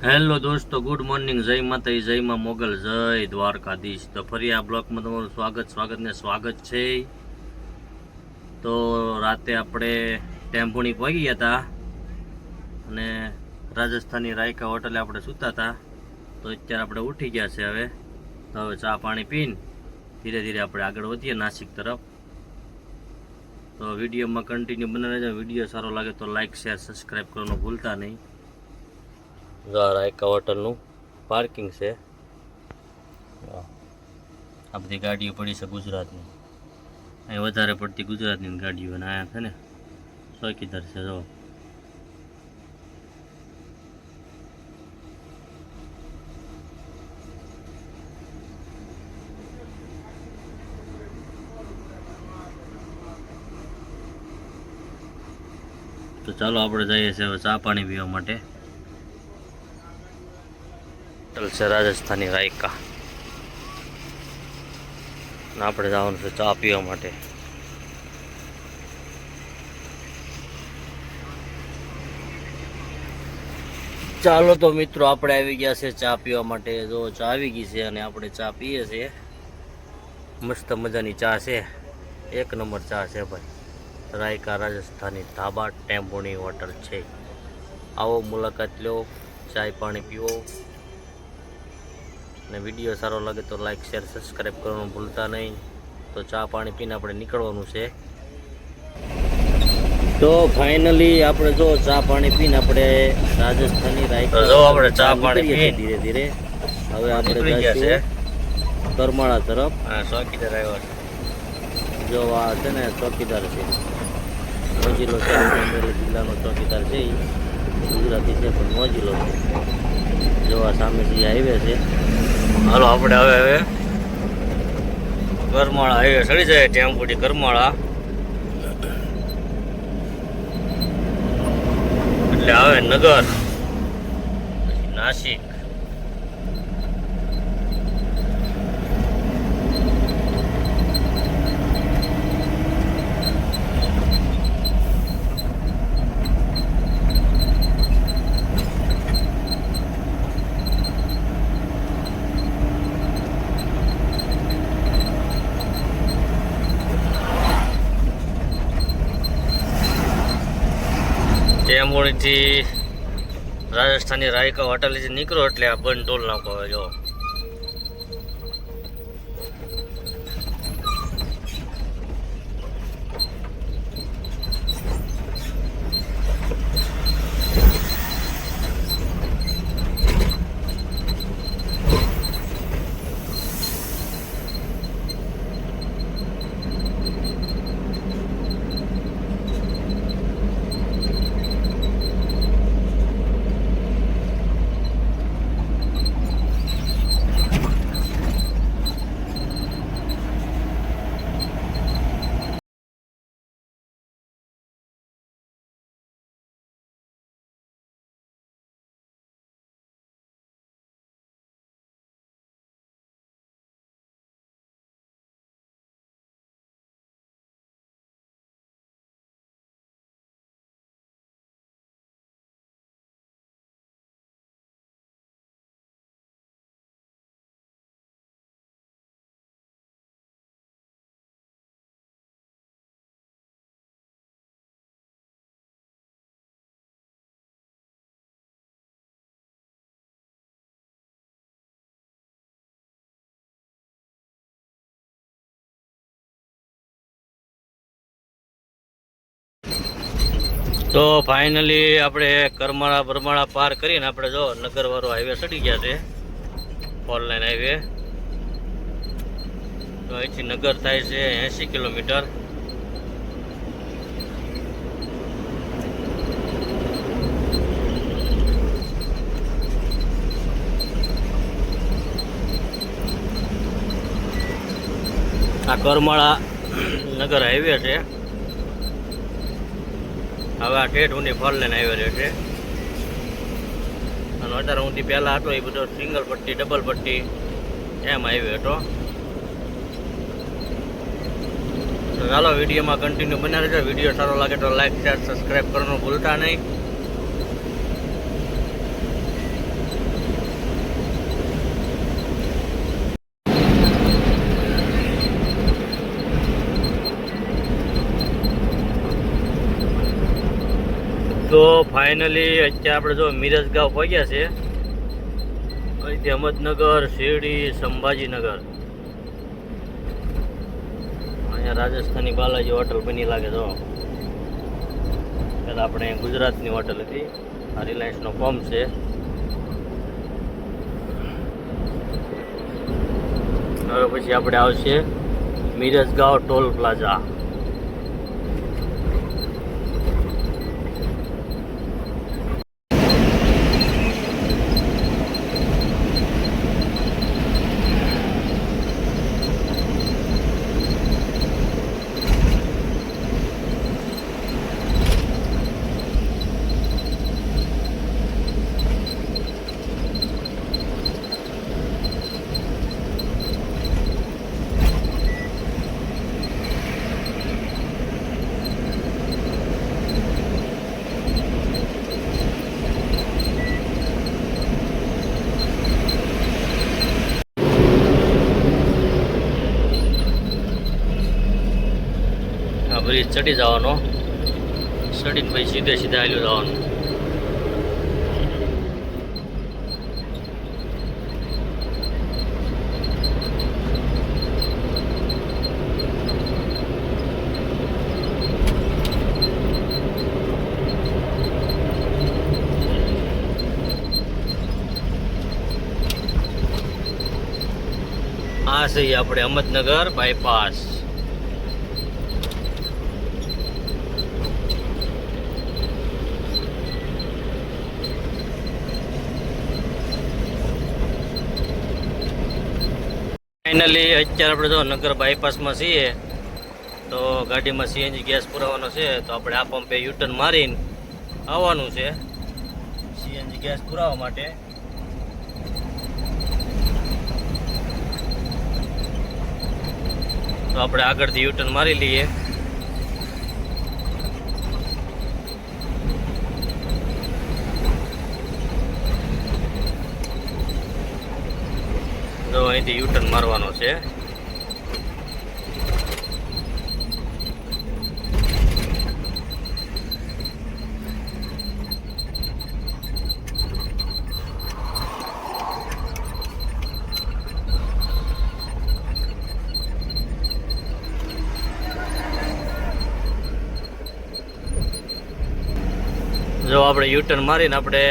Hello દોસ્તો, good morning. જય માતા, જય માં મોગલ, જય દ્વારકાધીશ. તો ફરી આ બ્લોકમાં તમારું સ્વાગત છે. તો રાતે આપણે ટેમ્પોની પહોંચી ગયા હતા અને રાજસ્થાની રાયકા હોટલે આપણે સૂતા હતા. તો અત્યારે આપણે ઉઠી ગયા છે. હવે ચા પાણી પીને ધીરે ધીરે આપણે આગળ વધીએ નાસિક તરફ. તો વિડીયોમાં કન્ટિન્યુ બને રહેજો. વિડીયો સારો લાગે તો લાઇક શેર સબસ્ક્રાઈબ કરવાનું ભૂલતા નહીં. રાયકા હોટલનું પાર્કિંગ છે. આ બધી ગાડીઓ પડી છે ગુજરાતની. અહીં વધારે પડતી ગુજરાતની ગાડીઓ અને અહીંયા છે ને ચોકીદાર છે. જો તો ચાલો આપણે જઈએ છીએ હવે ચા પાણી પીવા માટે. છે રાજસ્થાની રાયકા આપણે જવાનું છે ચા પીવા માટે. ચાલો તો મિત્રો, આપણે આવી ગયા છે ચા પીવા માટે. જો ચા આવી ગઈ છે અને આપણે ચા પીએ છીએ. મસ્ત મજાની ચા છે, એક નંબર ચા છે ભાઈ. રાયકા રાજસ્થાની ધાબા ટેમ્પોની હોટલ છે. આવો, મુલાકાત લો, ચાય પાણી પીવો અને વિડીયો સારો લાગે તો લાઈક શેર સબસ્ક્રાઈબ કરવાનું ભૂલતા નહીં. તો ચા પાણી પીને આપણે નીકળવાનું છે. તો ફાઇનલી આપણે જો ચા પાણી પીને આપણે રાજસ્થાની રાયકા જો આપણે ચા પાણી પીએ ધીરે ધીરે. હવે આપણે જઈશું કરમાળા તરફ. ચોકીદાર આવ્યો છે. જો આ છે ને ચોકીદાર છે, મોજીલો છે, જિલ્લાનો ચોકીદાર છે. ગુજરાતી છે પણ મોજીલો છે. જો આ સામેથી હાઈવે છે. હાલો આપણે હવે કરમાળા હાઈવે ચડી જાય. ટેમ્પોથી કરમાળા એટલે આવે નગર, નાસિક. ટેમ્પોથી રાજસ્થાની રાયકા હોટેલેથી નીકળો એટલે આ બંધ ટોલ નાખો. હવે જો તો ફાઇનલી આપણે કરમાળા બરમાળા પાર કરીને આપણે જો નગરવાળો હાઈવે ચડી ગયા છે, 4 લાઈન હાઈવે. તો અહીંથી નગર થાય છે 80 કિલોમીટર. આ કરમાળા નગર હાઈવે છે. હવે આ ઠેઠ ઊંડી 4 લાઈન હાઈવે રહેશે. અને અત્યારે ઊંડી પહેલાં હતો એ બધો સિંગલ પટ્ટી ડબલ પટ્ટી એમ હાઈવે હતો. તો ચાલો વિડીયોમાં કન્ટિન્યુ બન્યા રહેજો. વિડીયો સારો લાગે તો લાઈક શેર સબસ્ક્રાઈબ કરવાનું ભૂલતા નહીં. તો ફાઇનલી અત્યારે આપણે જો મિરજ ગાંવ પહોંચ્યા છે. અહીંથી અહમદનગર, શિરડી, સંભાજીનગર. અહીંયા રાજસ્થાની બાલાજી હોટલ બની લાગે તો. પહેલાં આપણે ગુજરાતની હોટલ હતી. આ રિલાયન્સનો પંપ છે. હવે પછી આપણે આવશે મિરજ ગાંવ ટોલ પ્લાઝા. બ્રિજ ચડી જવાનો, ચડીને પછી સીધે સીધા હાલ્યું જવાનું. આ છે આપણે અહમદનગર બાયપાસ. ફાઇનલી અત્યારે આપણે જો નગર બાયપાસમાં છીએ તો ગાડીમાં સીએનજી ગેસ પુરાવાનો છે. તો આપણે આ પંપે યુટર્ન મારીને આવવાનું છે સીએનજી ગેસ પુરાવા માટે. તો આપણે આગળથી યુટર્ન મારી લઈએ. તો અહીંથી યુટર્ન મારવાનો છે. જો આપણે યુટર્ન મારીને આપણે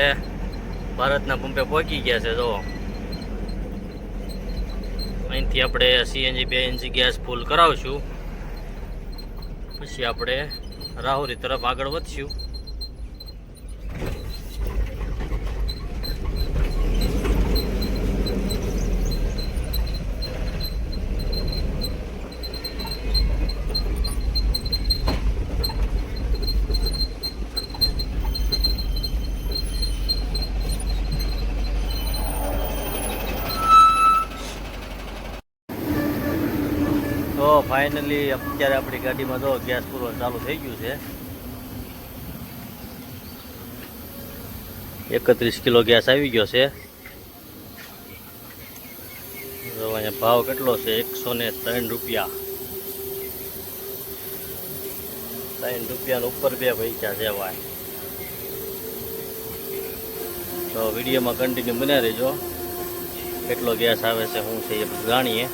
ભારતના પંપે પહોંચી ગયા છે. જો અહીંથી આપણે સીએનજી બેએનજી ગેસ ફૂલ કરાવશું, પછી આપણે રાહુરી તરફ આગળ વધશું. તો ફાઇનલી અત્યારે આપણી ગાડીમાં જો ગેસ પૂરવાનું ચાલુ થઈ ગયું છે. 31 કિલો ગેસ આવી ગયો છે. જો અહીંયા ભાવ કેટલો છે, 103 રૂપિયા. 3 રૂપિયાનો ઉપર 2 પૈસા છે ભાઈ. તો વિડીયોમાં કન્ટિન્યુ બન્યા રહેજો. કેટલો ગેસ આવે છે, શું છે એ બધું જાણીએ.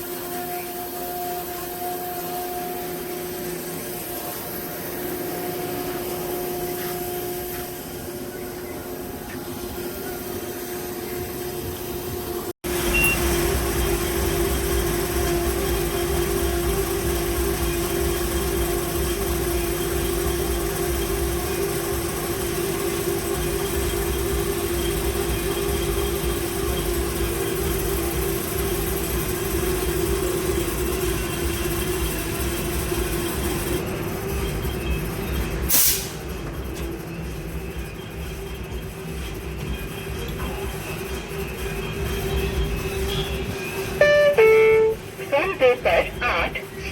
पर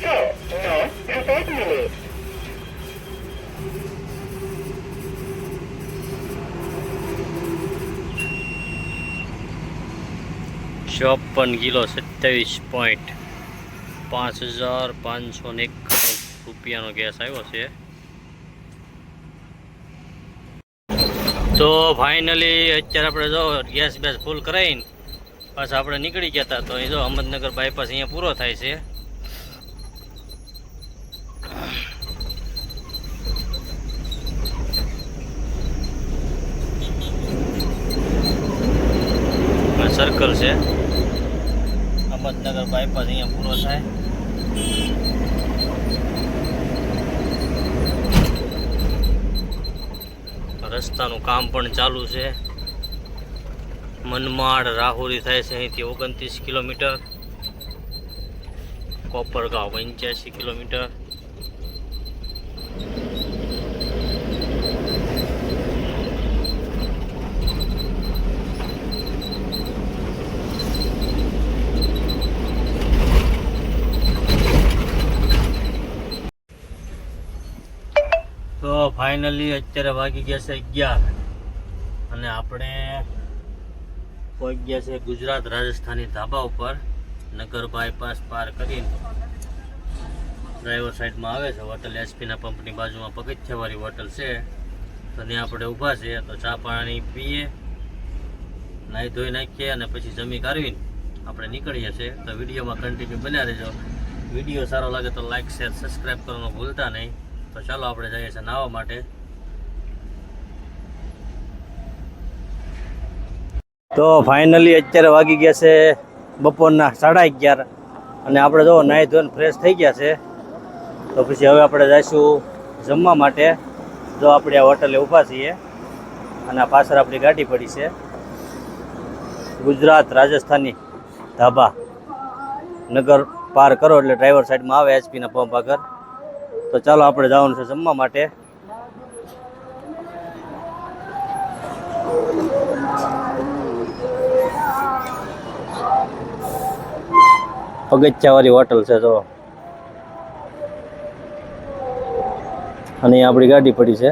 809 रुपए मिले। 54 કિલો 27.5591 રૂપિયાનો ગેસ આવ્યો છે. તો ફાઇનલી અત્યારે આપણે જો ગેસ બેસ ફૂલ કરાવીને પાછા આપણે નીકળી ગયા હતા. તો અહીં જો અહમદનગર બાયપાસ અહીંયા પૂરો થાય છે. સર્કલ છે અહમદનગર બાયપાસ અહીંયા પૂરો થાય. રસ્તાનું કામ પણ ચાલુ છે. મનમાડ રાહુરી થાય છે અહીંથી 29 કિલોમીટર, કોપરગાંવ 85 કિલોમીટર. તો ફાઇનલી અત્યારે વાગી ગયા છે 11 અને આપણે પહોંચી ગયા છે ગુજરાત રાજસ્થાની ધાબા ઉપર. નગર બાયપાસ પાર કરીને ડ્રાઈવર સાઈડમાં આવે છે હોટલ એસપીના પંપની બાજુમાં પગથિયાવાળી હોટલ છે. તો ત્યાં આપણે ઊભા છે. તો ચા પાણી પીએ, નાહી ધોઈ નાખીએ અને પછી જમી કાઢવીને આપણે નીકળીએ છીએ. તો વિડીયોમાં કન્ટિન્યુ બન્યા રહેજો. વિડીયો સારો લાગે તો લાઈક શેર સબસ્ક્રાઈબ કરવાનું ભૂલતા નહીં. તો ચાલો આપણે જઈએ છીએ નાહવા માટે. તો ફાઇનલી અત્યારે વાગી ગયા છે બપોરના 11:30 અને આપણે જો નાહી ધોઈને ફ્રેશ થઈ ગયા છે. તો પછી હવે આપણે જઈશું જમવા માટે. જો આપણે આ હોટલે ઊભા છીએ અને આ પાછળ આપણી ગાડી પડી છે. ગુજરાત રાજસ્થાની ધાબા. નગર પાર કરો એટલે ડ્રાઈવર સાઈડમાં આવે એચપીના પંપ આગળ. તો ચાલો આપણે જવાનું છે જમવા માટે. પગથિયાવાળી હોટલ છે તો, અને આપણી ગાડી પડી છે.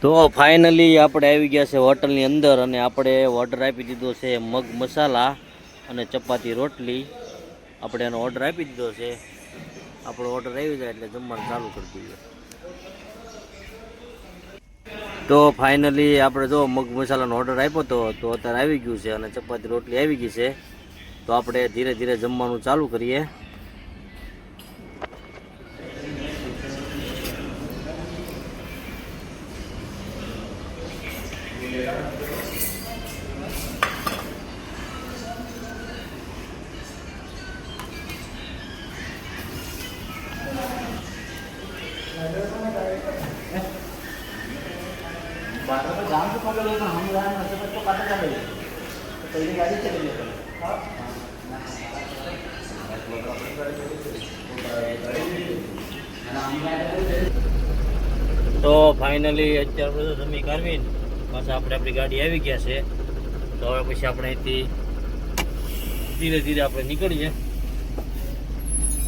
તો ફાઇનલી આપણે આવી ગયા છે હોટલની અંદર અને આપણે ઓર્ડર આપી દીધો છે મગ મસાલા અને ચપાતી રોટલી. આપણે એનો ઓર્ડર આપી દીધો છે. આપણો ઓર્ડર આવી જાય એટલે જમવાનું ચાલુ કરી દઈએ. તો ફાઇનલી આપણે જો મગ મસાલાનો ઓર્ડર આપ્યો હતો તો અત્યારે આવી ગયું છે અને ચપાતી રોટલી આવી ગઈ છે. તો આપણે ધીરે ધીરે જમવાનું ચાલુ કરીએ. તો ફાઇનલી અત્યારે બધું જમી કાઢવીને પાછા આપણે આપણી ગાડી આવી ગયા છે. તો હવે પછી આપણે અહીંથી ધીરે ધીરે આપણે નીકળીએ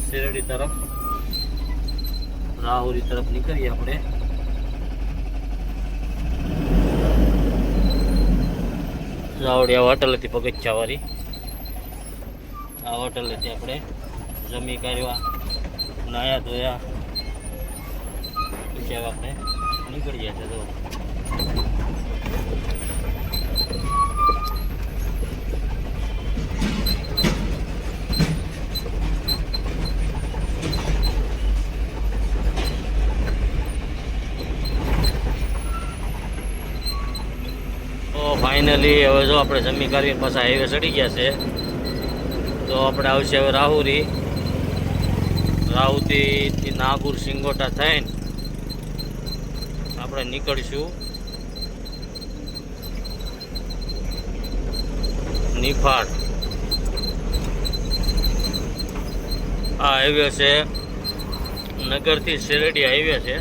શેરડી તરફ, રાહુરી તરફ નીકળીએ આપણે. રાવડી આ હોટલ હતી પગથિયાવાળી. આ હોટલ હતી. આપણે જમી કાઢ્યા, નાયા ધોયા, પછી હવે આપણે નીકળી ગયા છે. તો ફાઇનલી હવે જો આપણે જમી કાઢીને પાછા હાઈવે ચડી ગયા છે. તો આપણે આવશે હવે રાહુરી. રાહુરીથી નાગુર સિંગોટા થઈને આપણે નીકળીશું નિફાડ. આ હાઈવે છે નગરથી શેરડી હાઈવે છે.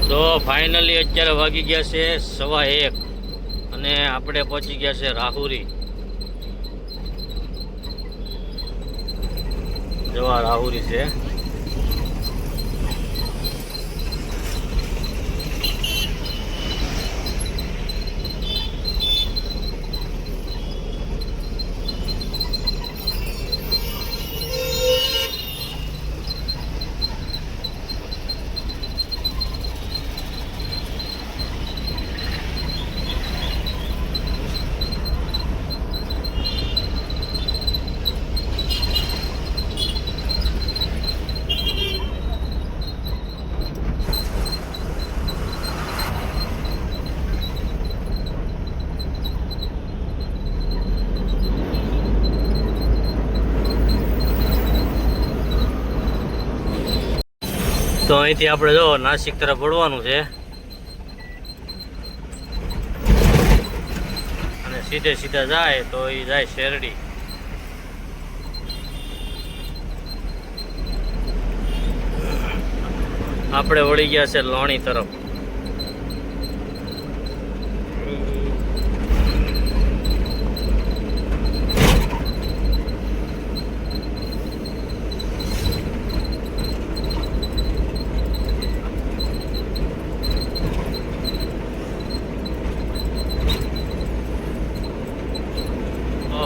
તો ફાઇનલી અત્યારે વાગી ગયા છે 1:15 અને આપણે પહોંચી ગયા છે રાહુરી. જવા રાહુરી છે. તો અહીંથી આપણે જો નાસિક તરફ વળવાનું છે અને સીધે સીધા જાય તો એ જાય શેરડી. આપણે વળી ગયા છે લોણી તરફ.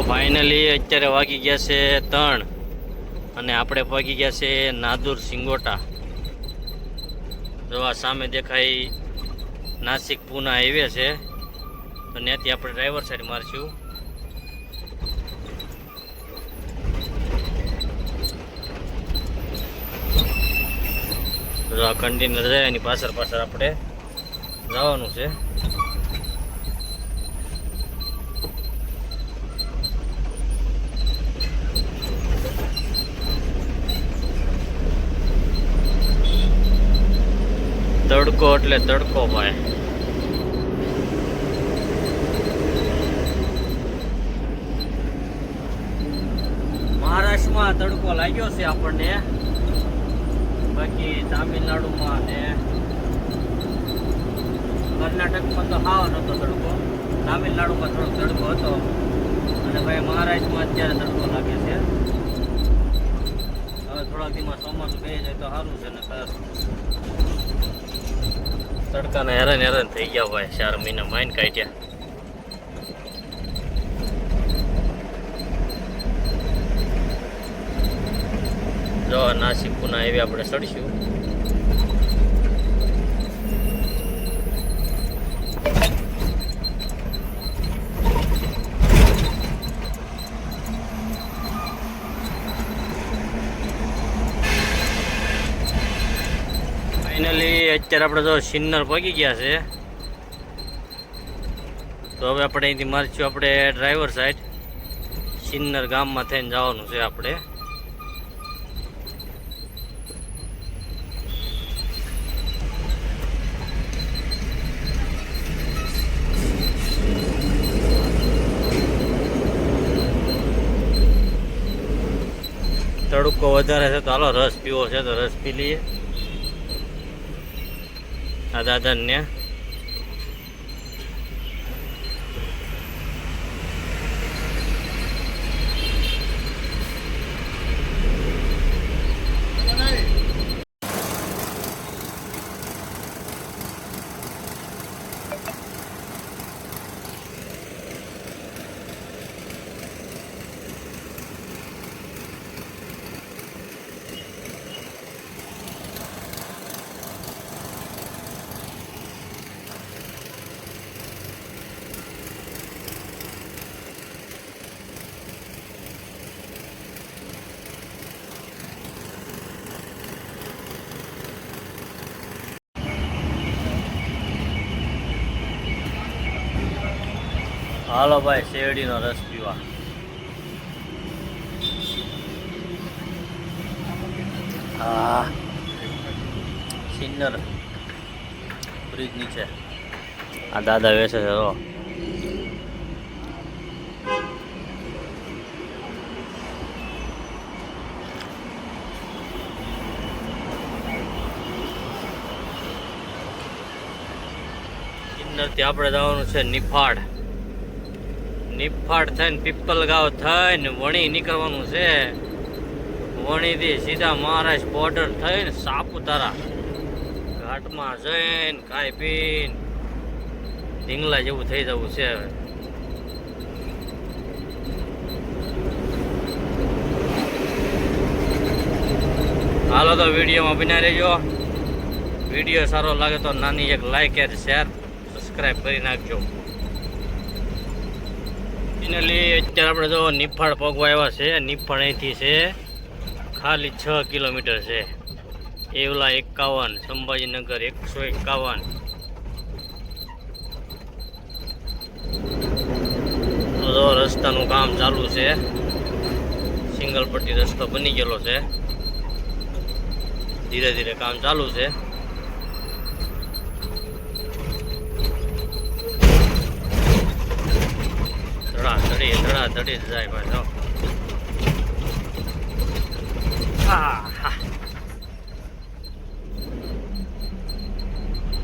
ફાઇનલી અત્યારે વાગી ગયા છે 3 અને આપણે પહોંચી ગયા છે નાદુર સિંગોટા. જો આ સામે દેખાય નાસિક પૂના હાઈવે છે તો ત્યાંથી આપણે ડ્રાઈવર સાઈડ મારશું. જો આ કન્ટેનર જાય એની પાછળ પાછળ આપણે જવાનું છે. તડકો એટલે તડકો ભાઈ. મહારાષ્ટ્રમાં તડકો લાગ્યો છે આપણને, બાકી તામિલનાડુમાં ને કર્ણાટકમાં તો હાવ નહોતો તડકો. તામિલનાડુમાં થોડોક તડકો હતો અને ભાઈ મહારાષ્ટ્રમાં અત્યારે તડકો લાગે છે. હવે થોડાક દીમાં ચોમાસું બે જાય તો સારું છે ને તડકાને હેરાન થઈ ગયા ભાઈ. 4 મહિના માઇન કાઢ્યા. જો નાસિક પુના હાઈવે આપણે ચડીશું. ફાઇનલી અત્યારે આપણે જો સિન્નર પહોંચી ગયા છે. તો હવે આપણે અહીંથી મારશું આપણે ડ્રાઈવર સાઈડ. સિન્નર ગામમાં થઈને જવાનું છે આપણે. તડકો વધારે છે તો હાલો રસ પીવો છે તો રસ પી લઈએ. આ દાદાને હાલો ભાઈ શેરડીનો રસ પીવા. હા સિન્નર બ્રિજ નીચે આ દાદા વેચે છે. સિન્નરથી આપણે જવાનું છે નિફાડ. નિફાડ થઈને પીપલગાંવ થઈને વણી નીકળવાનું છે. વણીથી સીધા મહારાષ્ટ્ર બોર્ડર થઈને સાપુતારા ઘાટમાં જઈને ખાઈ પીને ઢીંગલા જેવું થઈ જવું છે. હવે હાલો તો વિડીયોમાં બન્યા રહેજો. વિડીયો સારો લાગે તો નાની એક લાઈક એન્ડ શેર સબસ્ક્રાઈબ કરી નાખજો. ફાઇનલી અત્યારે આપણે જો નિફાડ પગવા આવ્યા છે. નિફાડ અહીંથી છે ખાલી 6 કિલોમીટર છે. એવલા 51, સંભાજીનગર 151. તો રસ્તાનું કામ ચાલુ છે. સિંગલ પટ્ટી રસ્તો બની ગયેલો છે. ધીરે ધીરે કામ ચાલુ છે. ધડી જાય ભાઈ.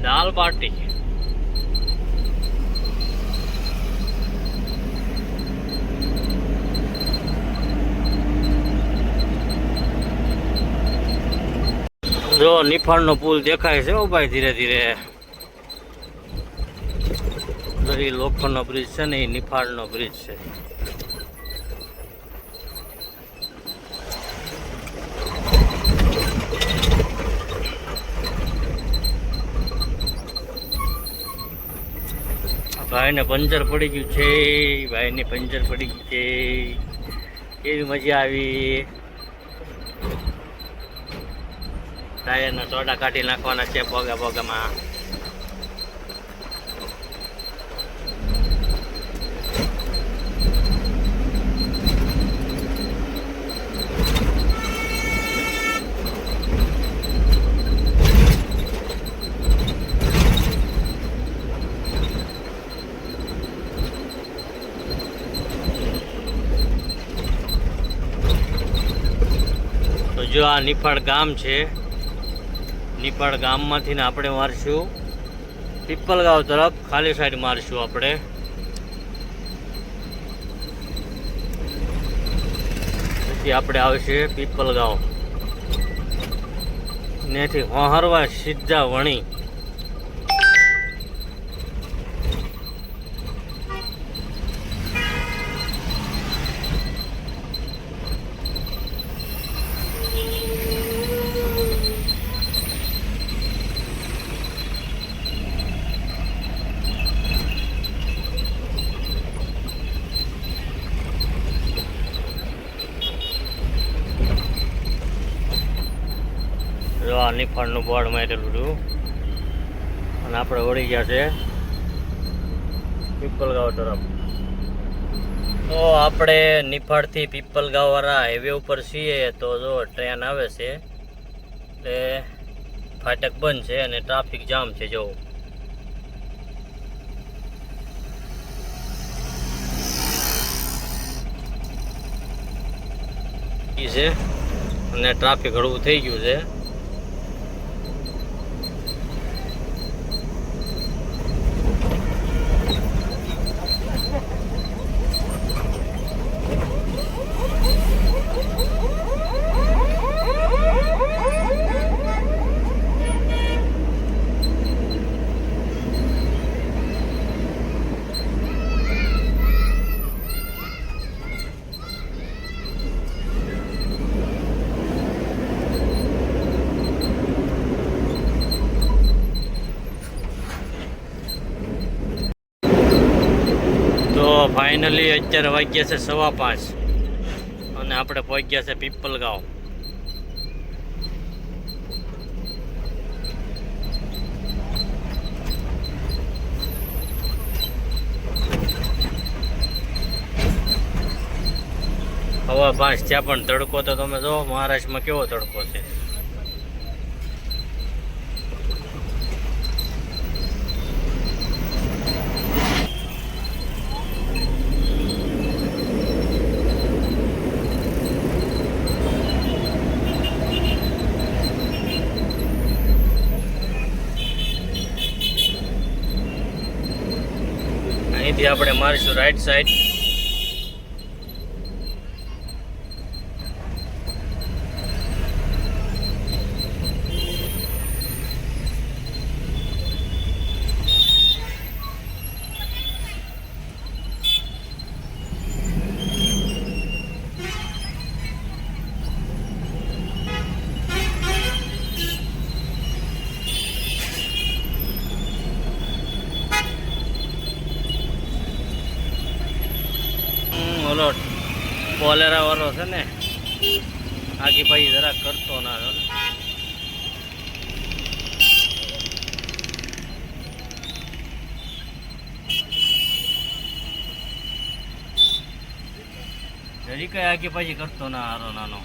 દાલ બાટી જો નિફાળનો પુલ દેખાય છે. ઓ ભાઈ ધીરે ધીરે લોખંડનો બ્રિજ છે ને એ નિફાળનો બ્રિજ છે. ભાઈને પંચર પડી ગયું છે. ભાઈને પંચર પડી ગયું છે. કેવી મજા આવી. ટાયરના સોડા કાઢી નાખવાના છે ભોગા ભોગામાં. જો આ નિફાળ ગામ છે. નિફાળ ગામમાંથી ને આપણે મારશું પીપલગાંવ તરફ. ખાલી સાઈડ મારશું આપણે. પછી આપણે આવશે પીપલગાંવ. ત્યાંથી હોહરવા સીધા વણી. નિફાળનું બોર્ડ મારેલું હતું અને આપણે વળી ગયા છે પીપલગાંવ તરફ. તો આપણે નિફાળથી પીપલગાંવ વાળા હાઈવે ઉપર છીએ. તો જો ટ્રેન આવે છે એટલે ફાટક બંધ છે અને ટ્રાફિક જામ છે. જો છે અને ટ્રાફિક હળવું થઈ ગયું છે. ફાઇનલી અત્યારે વાગ્યા છે 5:15 અને આપણે પહોંચ્યા છે પીપલગાંવ. હવા 5 થયા પણ તડકો તો તમે જો મહારાષ્ટ્રમાં કેવો તડકો છે. અહીંથી આપણે મારીશું રાઈટ સાઈડ. ઓલો બોલેરા વાળો છે ને આગી ભાઈ જરા કરતો ના ને. જરી કઈ આગી પાછી કરતો ના હારો નાનો.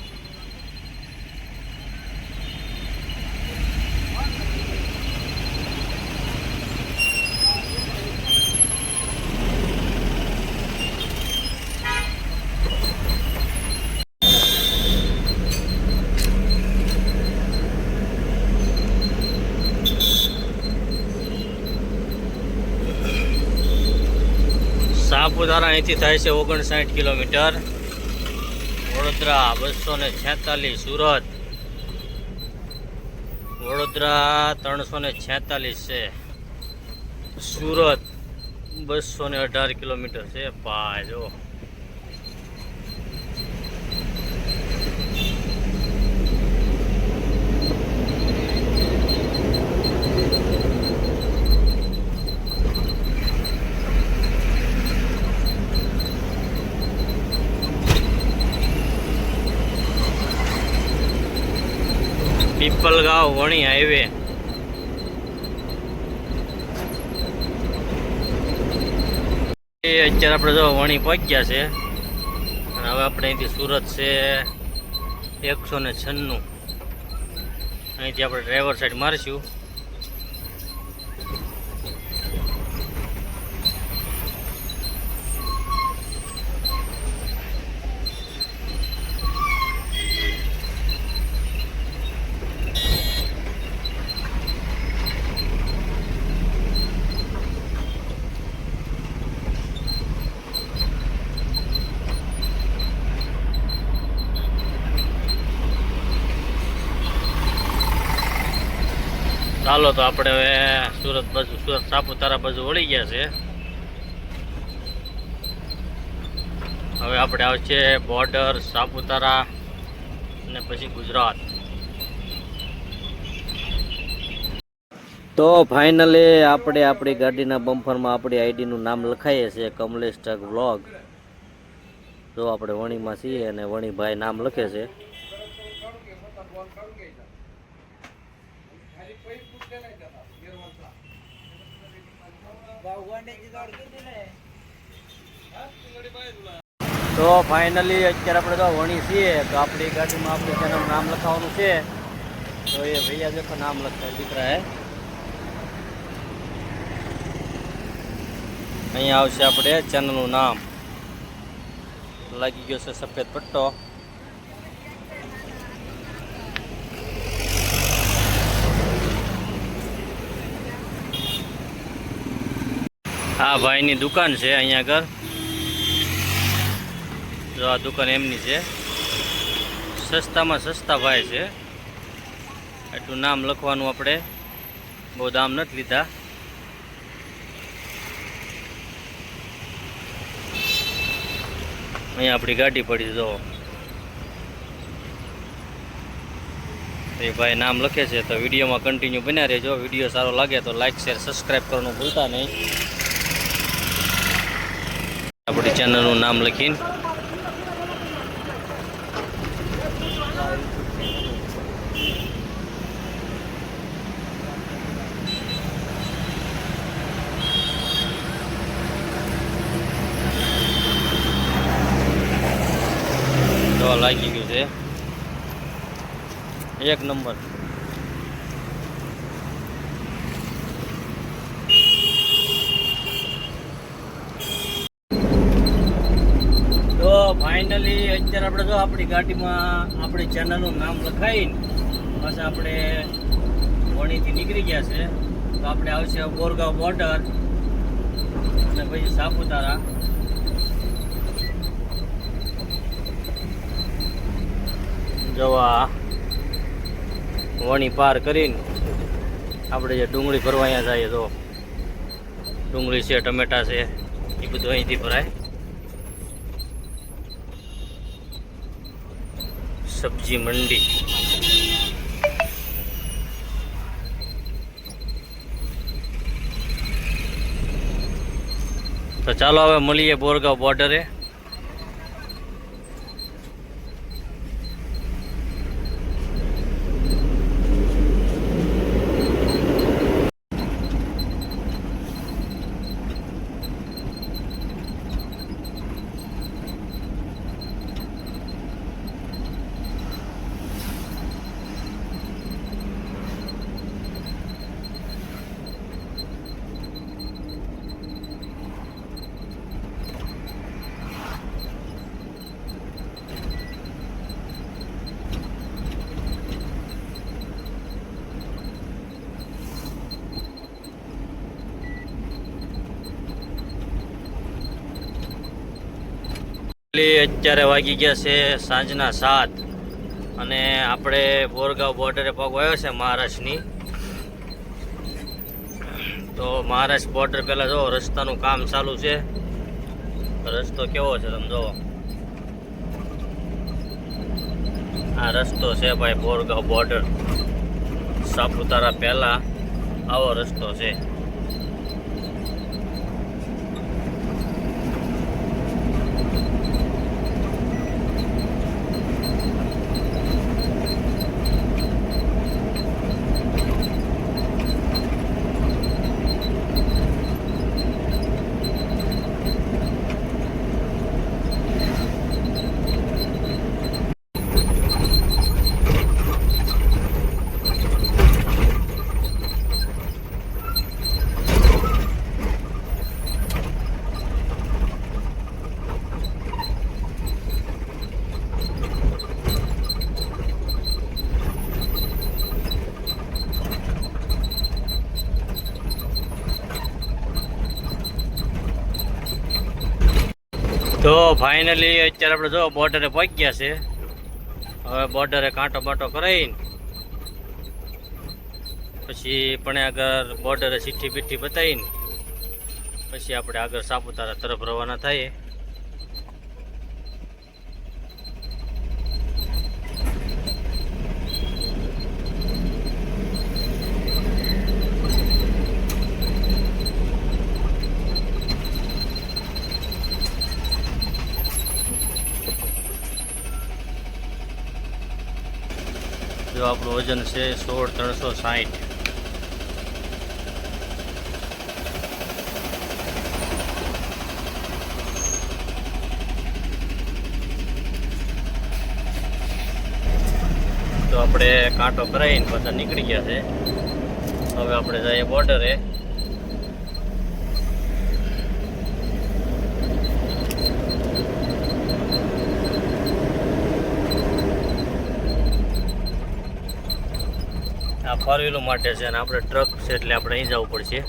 સાપુતારા અહીંથી થાય છે 59 કિલોમીટર. વડોદરા 246, સુરત વડોદરા 346 છે, સુરત 218 કિલોમીટર છે ભાઈ. જો પીપલગાંવ વણી હાઈવે. અત્યારે આપણે જો વણી પહોંચ્યા છે અને હવે આપણે અહીંથી સુરત છે 196. અહીંથી આપણે ડ્રાઈવર સાઈડ મારશું. ચાલો તો આપણે હવે સુરત બાજુ, સુરત સાપુતારા બાજુ વળી ગયા છે. હવે આપણે આવશે બોર્ડર સાપુતારા અને પછી ગુજરાત. તો ફાઇનલી આપણે આપણી ગાડીના બમ્પરમાં આપણી આઈડીનું નામ લખાઈએ છીએ, કમલેશ ટક વ્લોગ. જો આપણે વણીમાં છીએ અને વણીભાઈ નામ લખે છે. તો ફાઇનલી અત્યારે આપણે તો વણી છીએ, તો આપણી ગાડીમાં આપણી ચેનલનું નામ લખાવવાનું છે. તો એ ભૈયા દેખો નામ લખતા દીકરા હે. અહીંયા આવશે આપણે ચેનલનું નામ. લાગી ગયો છે સફેદ પટ્ટો. આ ભાઈની દુકાન છે અહીંયા આગળ. જો આ દુકાન એમની છે. સસ્તામાં સસ્તા ભાઈ છે. એટલું નામ લખવાનું, આપણે બહુ દામ નથી લીધા. અહીંયા આપણી ગાડી પડી. જો એ ભાઈ નામ લખે છે. તો વિડીયોમાં કન્ટિન્યુ બન્યા રહેજો. વિડીયો સારો લાગે તો લાઈક, શેર, સબસ્ક્રાઈબ કરવાનું ભૂલતા નહીં. આપણી ચેનલનું નામ લખીને તો લાગી ગયું છે 1 નંબર. તો ફાઇનલી અત્યારે આપણે જો આપણી ગાડીમાં આપણી ચેનલનું નામ લખાઈને બસ આપણે વણીથી નીકળી ગયા છે. તો આપણે આવશે બોરગાંવ બોર્ડર અને પછી સાપુતારા. જવા વણી પાર કરીને આપણે જે ડુંગળી ભરવા અહીંયા જઈએ. તો ડુંગળી છે, ટમેટા છે, એ બધું અહીંથી ભરાય. સબ્જી મંડી. તો ચાલો હવે મળીએ બોરગાંવ બોર્ડરે. અત્યારે વાગી ગયા છે સાંજના 7 અને આપણે બોરગાંવ બોર્ડરે પગવાયો છે મહારાષ્ટ્રની. તો મહારાષ્ટ્ર બોર્ડર પહેલાં જો રસ્તાનું કામ ચાલુ છે. રસ્તો કેવો છે તમે જુઓ. આ રસ્તો છે ભાઈ બોરગાંવ બોર્ડર. સાપુતારા પહેલા આવો રસ્તો છે. તો ફાઇનલી અત્યારે આપણે જો બોર્ડરે પહોંચી ગયા છે. હવે બોર્ડરે કાંટો બાંટો કરાવીને પછી પણ આગળ બોર્ડરે ચિઠ્ઠી બીઠ્ઠી બતાવીને પછી આપણે આગળ સાપુતારા તરફ રવાના થઈએ. જો આપણું વજન છે 16,360. તો આપણે કાંટો કરાવીને પાછા નીકળી ગયા છે. હવે આપણે જઈએ બોર્ડરે. આ ફોર વ્હીલો માટે છે અને આપણે ટ્રક છે એટલે આપણે અહીં જવું પડશે.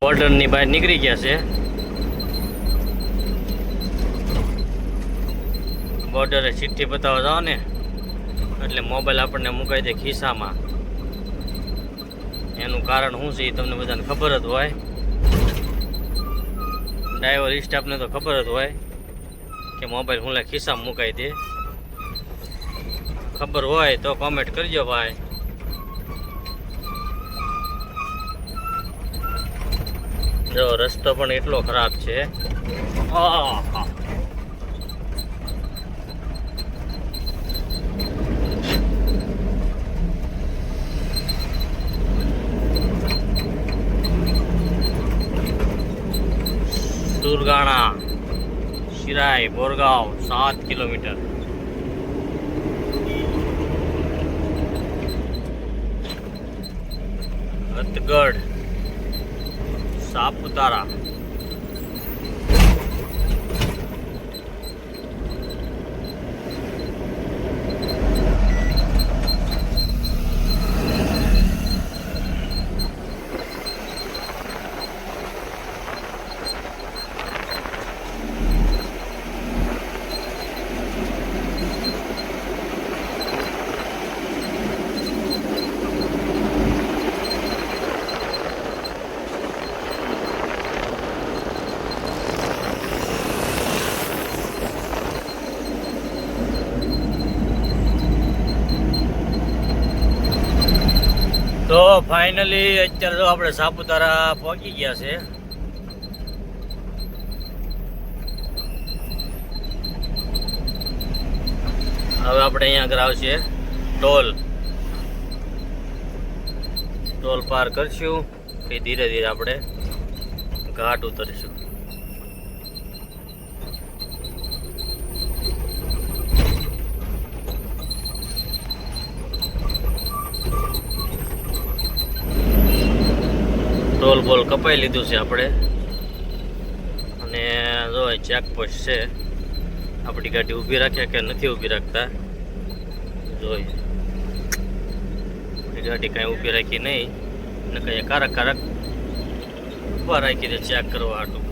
બોર્ડરની બહાર નીકળી ગયા છે. બોર્ડરે ચિઠ્ઠી બતાવવા જાઓ ને એટલે મોબાઈલ આપણને મુકાઈ દે ખિસ્સામાં. એનું કારણ શું છે એ તમને બધાને ખબર જ હોય. ડ્રાઈવર સ્ટાફને તો ખબર જ હોય કે મોબાઈલ હું ખિસ્સામાં મુકાઈ દે. ખબર હોય તો કોમેન્ટ કરજો ભાઈ. જો રસ્તો પણ એટલો ખરાબ છે. સુરગાણા શિરાઈ બોરગાંવ 7 કિલોમીટર. હથગઢ સાપુતારા. તો ફાઇનલી અત્યારે તો આપણે સાપુતારા પહોંચી ગયા છે. હવે આપણે અહીંયા આગળ આવશે ટોલ. ટોલ પાર કરશું કે ધીરે ધીરે આપણે ઘાટ ઉતરશું. ટોલ બોલ કપાઈ લીધું છે આપણે અને જો ચેકપોસ્ટ છે. આપણી ગાડી ઊભી રાખ્યા કે નથી ઊભી રાખતા જોઈ. ગાડી કાંઈ ઊભી રાખી નહીં ને કંઈ કારક ઊભા રાખી દે ચેક કરવા હાટું.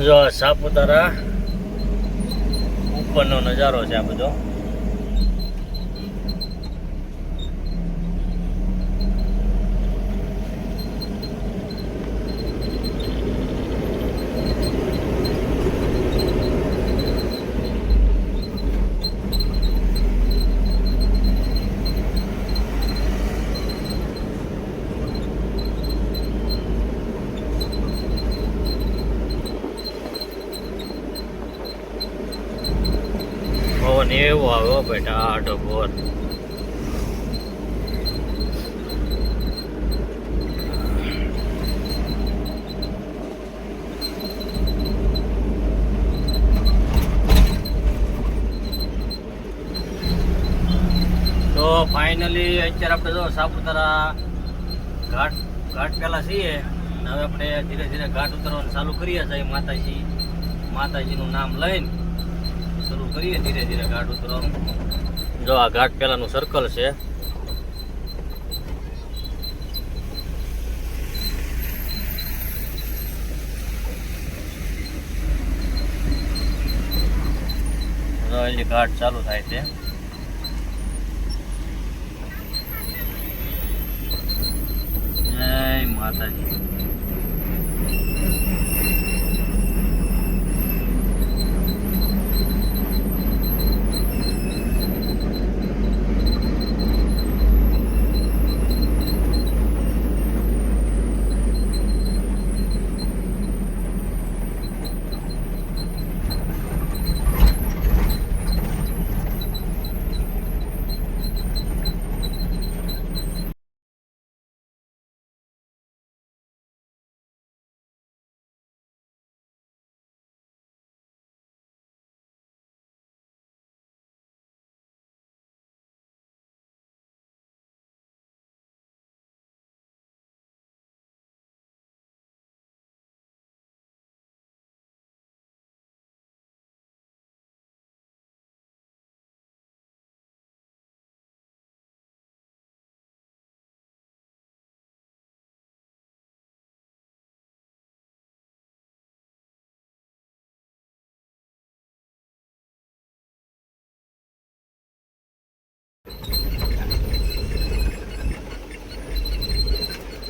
જો સાપુતારા ઉપરનો નજારો છે આ બધો. પવન એવો આવ્યો બેટા આટો બોર. તો ફાઇનલી અત્યારે આપણે જો સાપુતારા ઘાટ પેલા છીએ અને હવે આપણે ધીરે ધીરે ઘાટ ઉતરવાનું ચાલુ કરીએ છીએ. માતાજીનું નામ લઈને શરૂ કરીએ ધીરે ધીરે ઘાટ ઉતરવાનું. જો આ ઘાટ પેલાનું સર્કલ છે. એટલે ઘાટ ચાલુ થાય છે. જય માતાજી.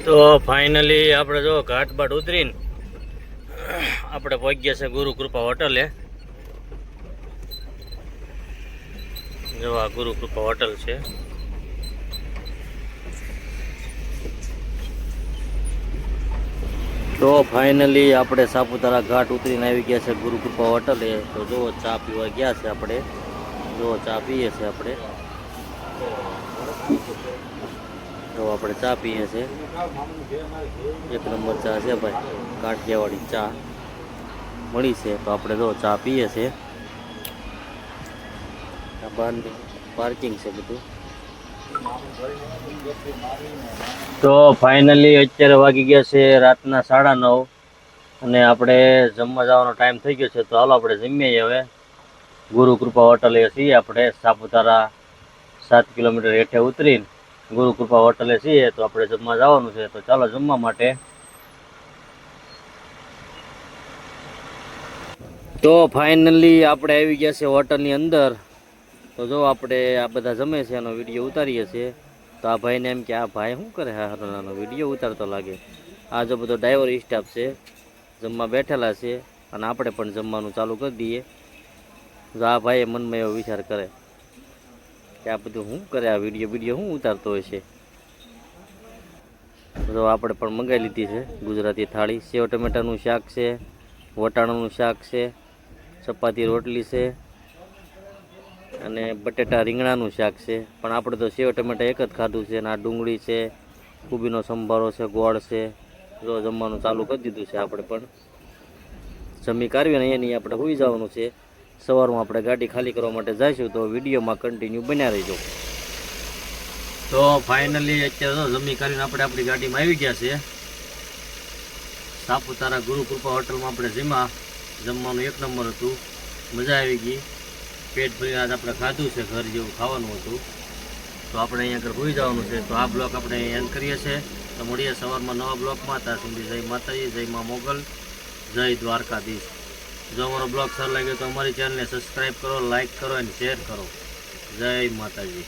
તો ફાઇનલી આપણે જો ઘાટ બાટ ઉતરીને આપણે પહોંચી ગયા છે ગુરુ કૃપા હોટલે. જો આ ગુરુ કૃપા હોટલ છે. તો ફાઇનલી આપણે સાપુતારા ઘાટ ઉતરીને આવી ગયા છે ગુરુ કૃપા હોટલે. તો જો ચા પીવા ગયા છે આપણે. જો ચા પીએ છે આપણે. તો આપણે ચા પીએ છે. એક નંબર ચા છે ભાઈ. કાઠિયાવાડી ચા મળી છે. તો આપણે જો ચા પીએ છે. બહારની પાર્કિંગ છે બધું. તો ફાઇનલી અત્યારે વાગી ગયા છે રાતના 9:30 અને આપણે જમવા જવાનો ટાઈમ થઈ ગયો છે. તો હાલો આપણે જમીએ હવે. ગુરુ કૃપા હોટલે છીએ આપણે સાપુતારા 7 કિલોમીટર હેઠે ઉતરીને ગુરુ કૃપા હોટલે છીએ. તો આપણે જમવા જવાનું છે. તો ચાલો જમવા માટે. તો ફાઇનલી આપણે આવી ગયા છે હોટલની અંદર. તો જો આપણે આ બધા જમે છે એનો વિડીયો ઉતારીએ છીએ. તો આ ભાઈને એમ કે આ ભાઈ શું કરે હારનાનો વિડીયો ઉતારતો લાગે. આ જો બધો ડ્રાઈવર સ્ટાફ છે જમવા બેઠેલા છે અને આપણે પણ જમવાનું ચાલુ કરી દઈએ. જો આ ભાઈએ મનમાં એવો વિચાર કરે કે આ બધું શું કરે, આ વિડીયો શું ઉતારતો હોય છે. તો આપણે પણ મંગાવી લીધી છે ગુજરાતી થાળી. સેવ ટમેટાનું શાક છે, વટાણાનું શાક છે, ચપાતી રોટલી છે અને બટેટા રીંગણાનું શાક છે. પણ આપણે તો સેવ ટમેટા એક જ ખાધું છે. અને આ ડુંગળી છે, કુબીનો સંભારો છે, ગોળ છે. જો જમવાનું ચાલુ કરી દીધું છે. આપણે પણ જમી કાઢવી ને એની આપણે સુઈ જવાનું છે. સવારમાં આપણે ગાડી ખાલી કરવા માટે જઈશું, તો વિડીયોમાં કન્ટિન્યુ બન્યા રહીજો. તો ફાઇનલી અત્યારે તો જમી કરીને આપણે આપણી ગાડીમાં આવી ગયા છે. સાપુતારા ગુરુકૃપા હોટલમાં આપણે જમવાનું એક નંબર હતું, મજા આવી ગઈ. પેટ ભરીને આજ આપણે ખાધું છે, ઘર જેવું ખાવાનું હતું. તો આપણે અહીંયા આગળ હોઈ જવાનું છે. તો આ બ્લોક આપણે એન્ડ કરીએ છીએ. તો મળીએ સવારમાં નવા બ્લોકમાં. ત્યાં સુધી જય માતાજી, જય મા મોગલ, જય દ્વારકાધીશ. જો અમારો બ્લોગ સારો લાગ્યો તો અમારી ચેનલને સબસ્ક્રાઈબ કરો, લાઈક કરો અને શેર કરો. જય માતાજી.